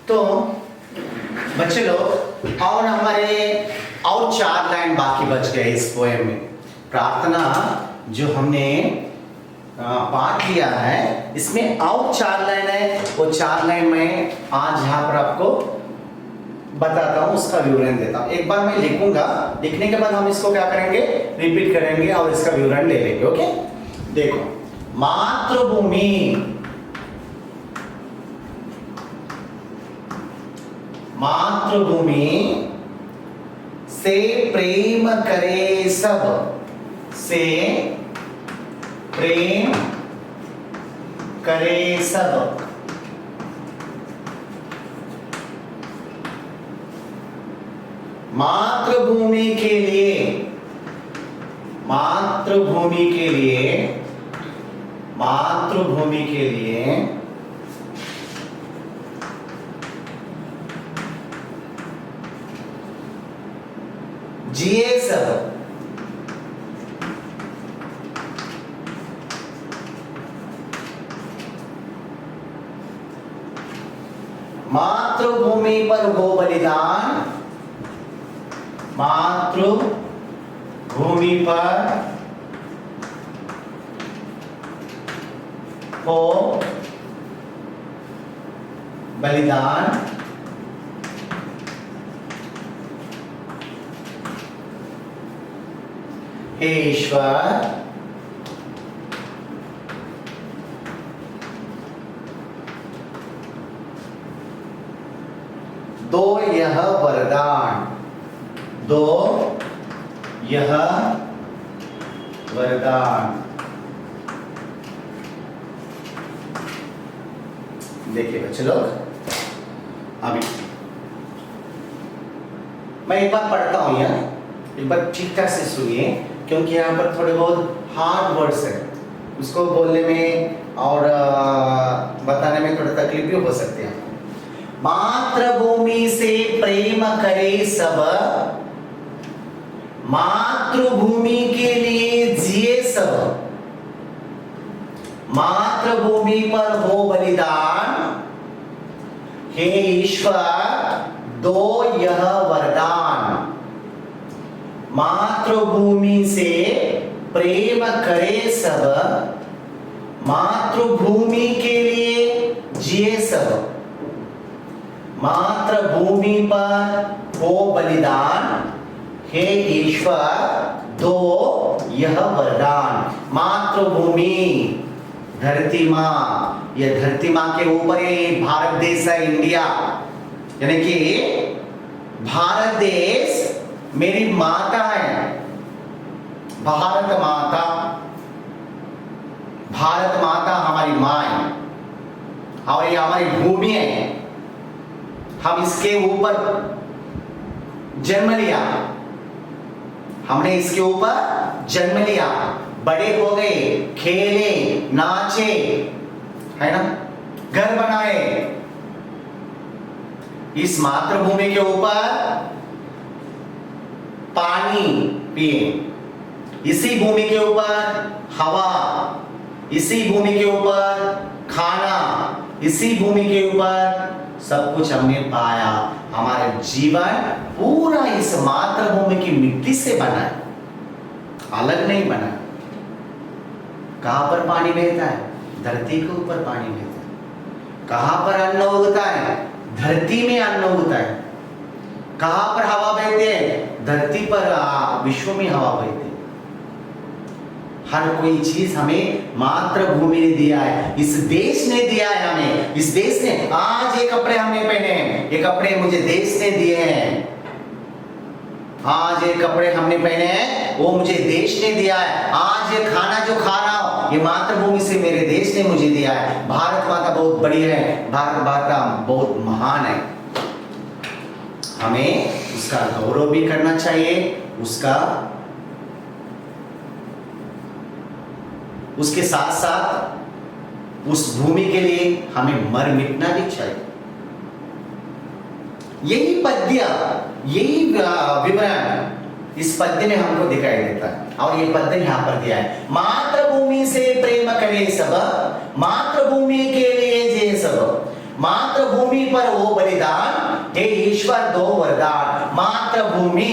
तो बच्चे लोग और हमारे और 4 लाइन बाकी बच गए इस पोएम में। प्रार्थना जो हमने पाठ लिया है इसमें और 4 लाइन है, वो 4 लाइन मैं आज यहाँ पर आपको बताता हूँ, उसका विवरण देता हूँ। एक बार मैं लिखूंगा, लिखने के बाद हम इसको क्या करेंगे, रिपीट करेंगे और इसका विवरण ले लेंगे। ओके, देखो, मातृभूमि, मातृभूमि से प्रेम करे सब, से प्रेम करे सब, मातृभूमि के लिए, मातृभूमि के लिए, मातृभूमि के लिए जिए सब, मातृभूमि पर हो बलिदान, मातृभूमि पर हो बलिदान, हे ईश्वर दो यह वरदान, दो यह वरदान। देखिए बच्चे लोग, अभी मैं एक बार पढ़ता हूं, यहाँ एक बार ठीक ठाक से सुनिए, क्योंकि यहाँ पर थोड़े बहुत हार्ड वर्ड्स है, उसको बोलने में और बताने में थोड़ा तकलीफ भी हो सकती है। मातृभूमि से प्रेम करे सब, मातृभूमि के लिए जिए सब, मातृभूमि पर हो बलिदान, हे ईश्वर दो यह वरदान, मातृभूमि से प्रेम करे सब, मातृभूमि के लिए जिए सब, मातृभूमि पर हो बलिदान, हे ईश्वर दो यह वरदान। मातृभूमि धरती माँ, यह धरती माँ के ऊपर ये भारत देश है, इंडिया, यानी कि भारत देश मेरी माता है, भारत माता, भारत माता हमारी माँ है और ये हमारी भूमि है। हम इसके ऊपर जन्म लिया, हमने इसके ऊपर जन्म लिया, बड़े हो गए, खेले, नाचे, है ना, घर बनाए, इस मातृभूमि के ऊपर पानी पिए, इसी भूमि के ऊपर हवा, इसी भूमि के ऊपर खाना, इसी भूमि के ऊपर सब कुछ हमने पाया। हमारा जीवन पूरा इस मातृभूमि की मिट्टी से बना है, अलग नहीं बना। कहां पर पानी बहता है? धरती के ऊपर पानी बहता है। कहां पर अन्न उगता है? धरती में अन्न उगता है। कहां पर हवा बहती है? धरती पर, विश्व में हवा बहती है। हर कोई चीज हमें मातृभूमि ने दिया है, इस देश ने दिया है हमें। इस देश ने, आज ये कपड़े हमने पहने हैं, ये कपड़े मुझे देश ने दिए हैं। आज ये कपड़े हमने पहने हैं, वो मुझे देश ने दिया है। आज ये खाना जो खा रहा हूं, ये मातृभूमि से मेरे देश ने मुझे दिया है। भारत माता बहुत बड़ी है, भारत माता बहुत महान है, हमें उसका गौरव भी करना चाहिए, उसके साथ साथ उस भूमि के लिए हमें मर मिटना भी चाहिए। यही पद्य, यही विवरण इस पद्य में हमको दिखाई देता है, और ये पद्य यहां पर दिया है। मातृभूमि से प्रेम करे सब, मातृभूमि के लिए जे सब, मातृभूमि पर हो बलिदान, हे ईश्वर दो वरदान। मातृभूमि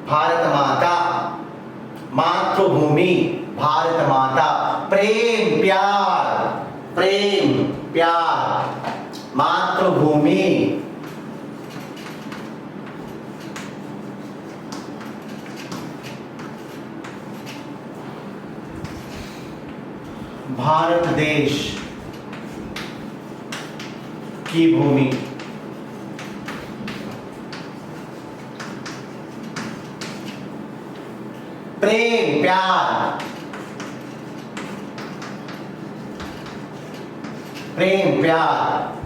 भारत माता, मातृभूमि भारत माता, प्रेम प्यार, प्रेम प्यार, मातृभूमि भारत देश की भूमि, प्रेम प्यार, प्रेम प्यार,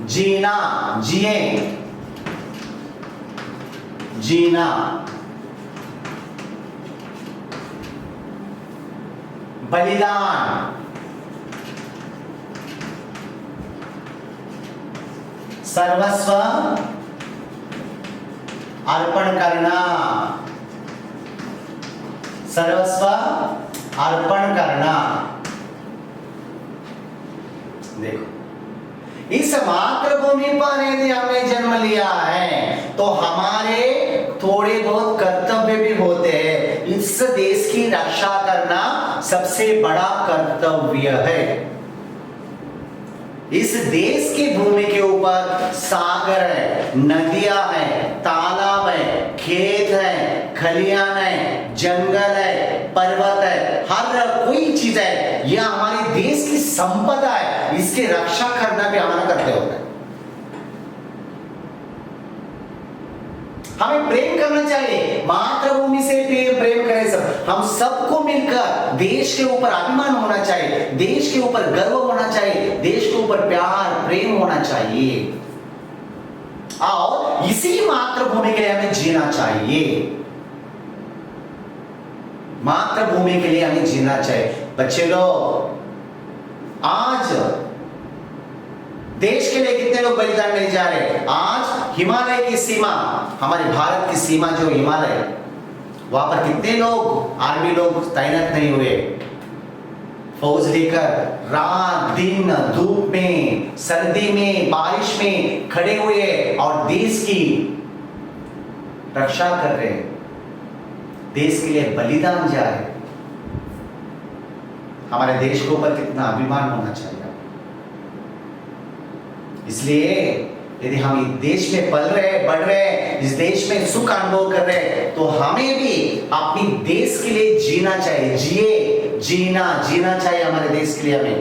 जीना जिए, जीना, बलिदान, सर्वस्व अर्पण करना, सर्वस्व अर्पण करना। देखो, इस मातृभूमि पर यदि हमने जन्म लिया है तो हमारे थोड़े बहुत कर्तव्य भी होते हैं। इस देश की रक्षा करना सबसे बड़ा कर्तव्य है। इस देश की भूमि के ऊपर सागर है, नदियां हैं, तालाब है, खेत है, खलियान है, जंगल है, पर्वत है, हर कोई चीज है। यह हमारे देश की संपदा है। इसकी रक्षा करना भी हमारा कर्तव्य होता है। हमें प्रेम करना चाहिए, मातृभूमि से प्रेम करें सब। हम सबको मिलकर देश के ऊपर अभिमान होना चाहिए, देश के ऊपर गर्व होना चाहिए, देश के ऊपर प्यार प्रेम होना चाहिए। और इसी मातृभूमि के लिए हमें जीना चाहिए। मातृभूमि के लिए हमें जीना चाहिए। बच्चे लोग, आज देश के लिए कितने लोग बलिदान देने जा रहे हैं? आज हिमालय की सीमा, हमारे भारत की सीमा जो हिमालय, वहां पर कितने लोग आर्मी लोग तैनात नहीं हुए, फौज लेकर रात दिन धूप में, सर्दी में, बारिश में खड़े हुए और देश की रक्षा कर रहे हैं, देश के लिए बलिदान जा रहे। हमारे देश के ऊपर कितना अभिमान होना चाहिए। इसलिए यदि हम इस देश में पल रहे, बढ़ रहे, इस देश में सुख अनुभव कर रहे हैं, तो हमें भी अपनी देश के लिए जीना चाहिए। जीना चाहिए हमारे देश के लिए हमें,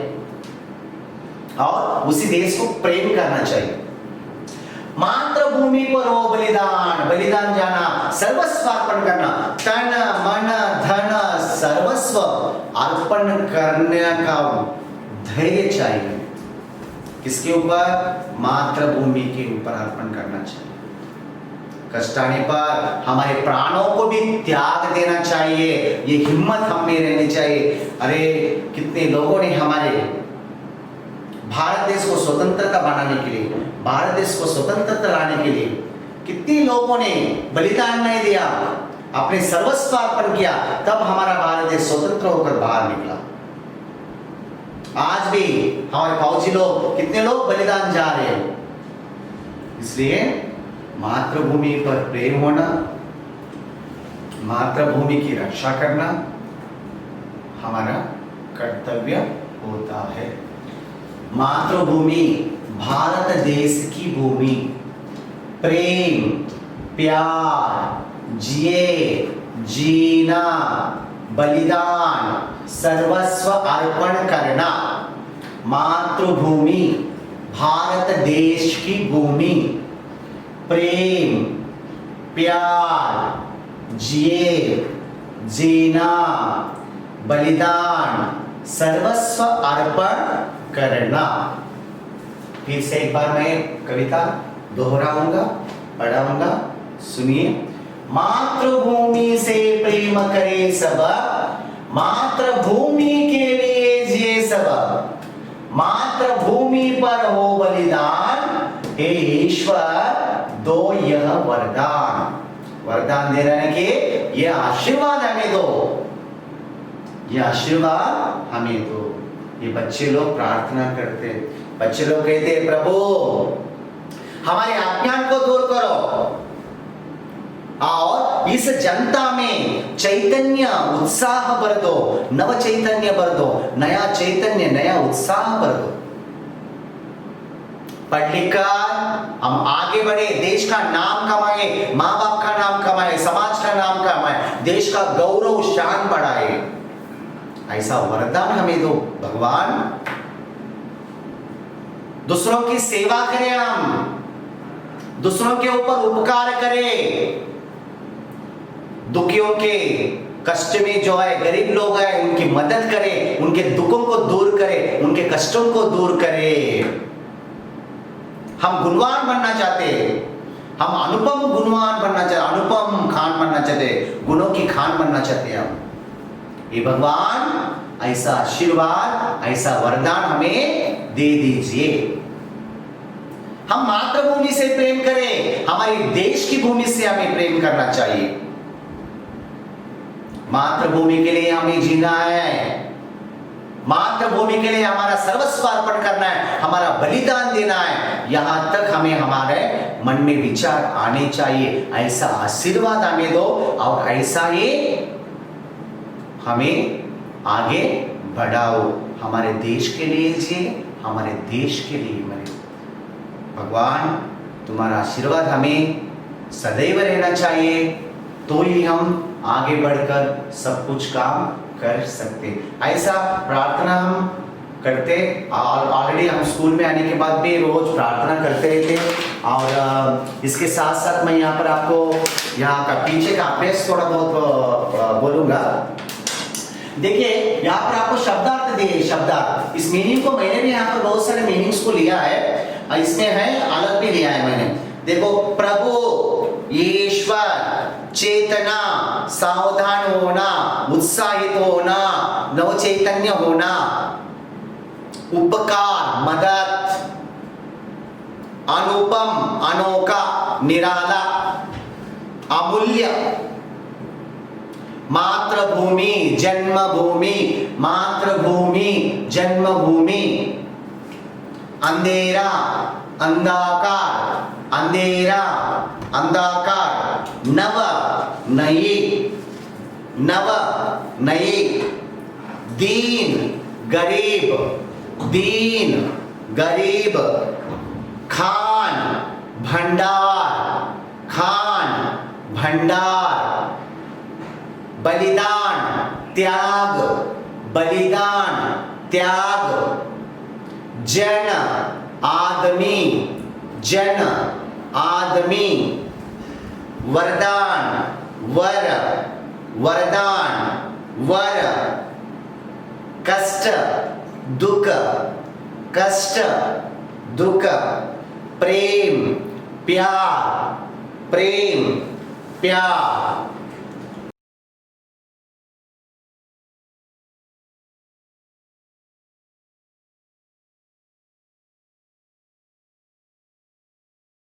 और उसी देश को प्रेम करना चाहिए। मातृभूमि पर हो बलिदान, बलिदान जाना, सर्वस्व अर्पण करना, तन मन धन सर्वस्व अर्पण करने का धैर्य चाहिए। किसके ऊपर? मातृभूमि के ऊपर अर्पण करना चाहिए। कष्ट आने पर हमारे प्राणों को भी त्याग देना चाहिए। ये हिम्मत हम में रहनी चाहिए। अरे कितने लोगों ने हमारे भारत देश को स्वतंत्रता बनाने के लिए, भारत देश को स्वतंत्रता लाने के लिए कितने लोगों ने बलिदान नहीं दिया, अपने सर्वस्व अर्पण किया, तब हमारा भारत देश स्वतंत्र होकर बाहर निकला। आज भी हमारे फौजी लोग, कितने लोग बलिदान जा रहे हैं। इसलिए मातृभूमि पर प्रेम होना, मातृभूमि की रक्षा करना हमारा कर्तव्य होता है। मातृभूमि भारत देश की भूमि, प्रेम प्यार, जिए जीना, बलिदान, सर्वस्व अर्पण करना। मातृभूमि भारत देश की भूमि, प्रेम प्यार, जिए जीना, बलिदान, सर्वस्व अर्पण करना। फिर से एक बार मैं कविता दोहराऊंगा, पढ़ाऊंगा, सुनिए। मातृभूमि से प्रेम करे सब, मातृभूमि के लिए जिए सब, मातृभूमि पर हो बलिदान, हे ईश्वर दो यह वरदान। वरदान दे रहे कि ये आशीर्वाद हमें दो, ये आशीर्वाद हमें दो। ये बच्चे लोग प्रार्थना करते, बच्चे लोग कहते प्रभु हमारे अज्ञान को दूर करो और इस जनता में चैतन्य उत्साह भर दो, नव चैतन्य भर दो, नया चैतन्य नया उत्साह भर दो। पढ़ लिख कर हम आगे बढ़े, देश का नाम कमाए, माँ बाप का नाम कमाए, समाज का नाम कमाए, देश का गौरव शान बढ़ाए, ऐसा वरदान हमें दो भगवान। दूसरों की सेवा करें, हम दूसरों के ऊपर उपकार करें, दुखियों के कष्ट में जो है गरीब लोग हैं उनकी मदद करें, उनके दुखों को दूर करें, उनके कष्टों को दूर करें। हम गुणवान बनना चाहते हैं, हम अनुपम गुणवान बनना चाहते, अनुपम खान बनना चाहते, गुणों की खान बनना चाहते हैं हम। ये भगवान ऐसा आशीर्वाद, ऐसा वरदान हमें दे दीजिए। हम मातृभूमि से प्रेम करें, हमारे देश की भूमि से हमें प्रेम करना चाहिए। मातृभूमि के लिए हमें जीना है, मातृभूमि के लिए हमारा सर्वस्व अर्पण करना है, हमारा बलिदान देना है। यहां तक हमें हमारे मन में विचार आने चाहिए, ऐसा आशीर्वाद हमें दो और ऐसा ही हमें आगे बढ़ाओ। हमारे देश के लिए जिए, हमारे देश के लिए मरे। भगवान तुम्हारा आशीर्वाद हमें सदैव रहना चाहिए, तो ही हम आगे बढ़कर सब कुछ काम कर सकते। ऐसा प्रार्थना हम करते, ऑलरेडी हम स्कूल में आने के बाद भी रोज प्रार्थना करते रहते। और इसके साथ साथ मैं यहाँ पर आपको यहाँ का पीछे का अभ्यास थोड़ा बहुत बोलूंगा। देखिए यहाँ पर आपको शब्दार्थ दिए, शब्दार्थ, इस मीनिंग को मैंने भी यहाँ पर बहुत सारे मीनिंग्स को लिया है, इसमें है अलग भी लिया है मैंने। देखो, प्रभु, ईश्वर, चेतना, सावधान होना, उत्साहित होना, नव चैतन्य होना, उपकार, मदद, अनुपम, अनोखा, निराला, अमूल्य, मातृभूमि, जन्मभूमि, मातृभूमि, जन्मभूमि, अंधेरा, अंधकार, अंधेरा, अंधकार, नव, नई, नव, नई, दीन, गरीब, दीन, गरीब, खान, भंडार, खान, भंडार, बलिदान, त्याग, बलिदान, त्याग, जन, आदमी, जन, आदमी, वरदान, वर, वरदान, वर, कष्ट, दुख, कष्ट, दुख, प्रेम, प्यार, प्रेम, प्यार,